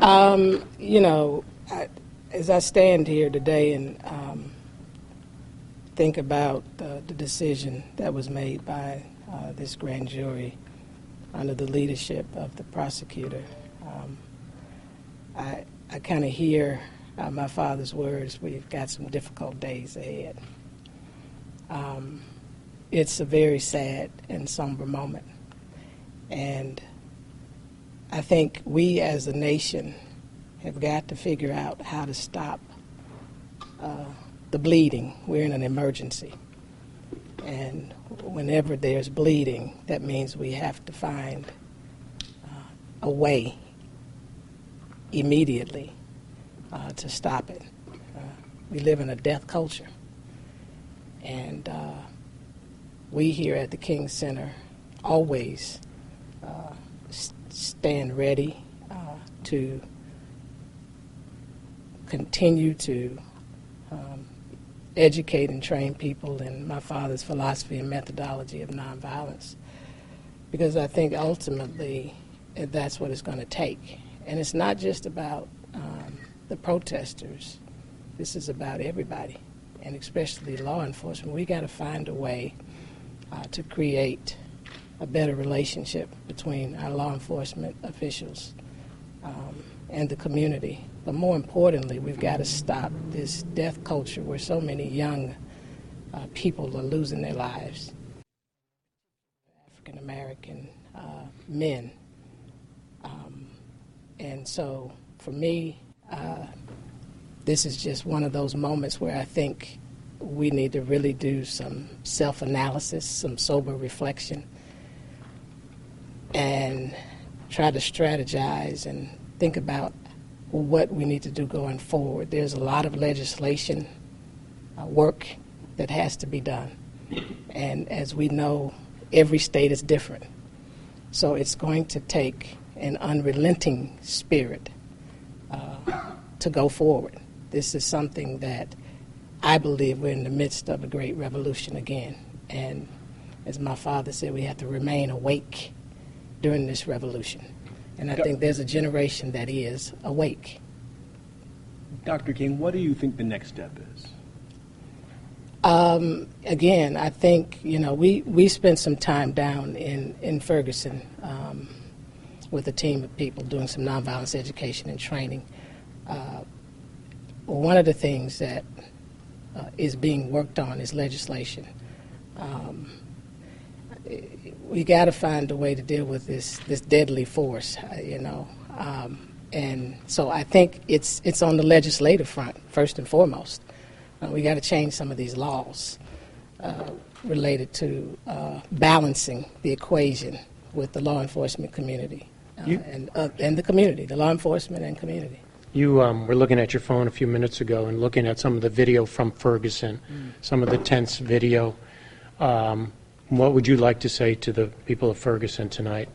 You know, as I stand here today and think about the decision that was made by this grand jury under the leadership of the prosecutor, I kind of hear my father's words, we've got some difficult days ahead. It's a very sad and somber moment. And I think we as a nation have got to figure out how to stop the bleeding. We're in an emergency. And whenever there's bleeding, that means we have to find a way immediately to stop it. We live in a death culture. And we here at the King Center always stand ready to continue to educate and train people in my father's philosophy and methodology of nonviolence, because I think ultimately that's what it's going to take. And it's not just about the protesters. This is about everybody, and especially law enforcement. We got to find a way to create a better relationship between our law enforcement officials and the community. But more importantly, we've got to stop this death culture where so many young people are losing their lives. African American men. And so for me, this is just one of those moments where I think we need to really do some self-analysis, some sober reflection, and try to strategize and think about what we need to do going forward. There's a lot of legislation work that has to be done. And as we know, every state is different. So it's going to take an unrelenting spirit to go forward. This is something that I believe we're in the midst of a great revolution again. And as my father said, we have to remain awake during this revolution. And I think there's a generation that is awake. Dr. King, what do you think the next step is? Again, I think, you know, we spent some time down in Ferguson with a team of people doing some nonviolence education and training. One of the things that is being worked on is legislation. We got to find a way to deal with this deadly force, you know. And so I think it's on the legislative front, first and foremost. We got to change some of these laws related to balancing the equation with the law enforcement community and the community, the law enforcement and community. You were looking at your phone a few minutes ago and looking at some of the video from Ferguson, some of the tense video. What would you like to say to the people of Ferguson tonight?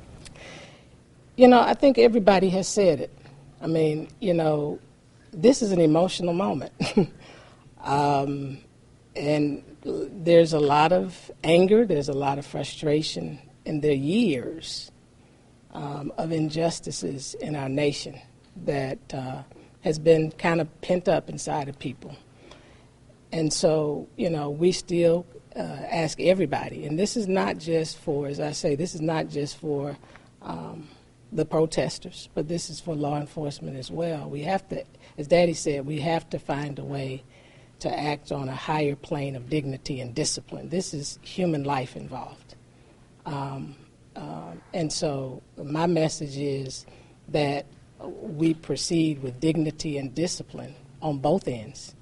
You know, I think everybody has said it. I mean, you know, this is an emotional moment. And there's a lot of anger, there's a lot of frustration, and there are years of injustices in our nation that has been kind of pent up inside of people. And so, you know, we still ask everybody, and this is not just for, as I say, this is not just for the protesters, but this is for law enforcement as well. We have to, as Daddy said, we have to find a way to act on a higher plane of dignity and discipline. This is human life involved. And so my message is that we proceed with dignity and discipline on both ends.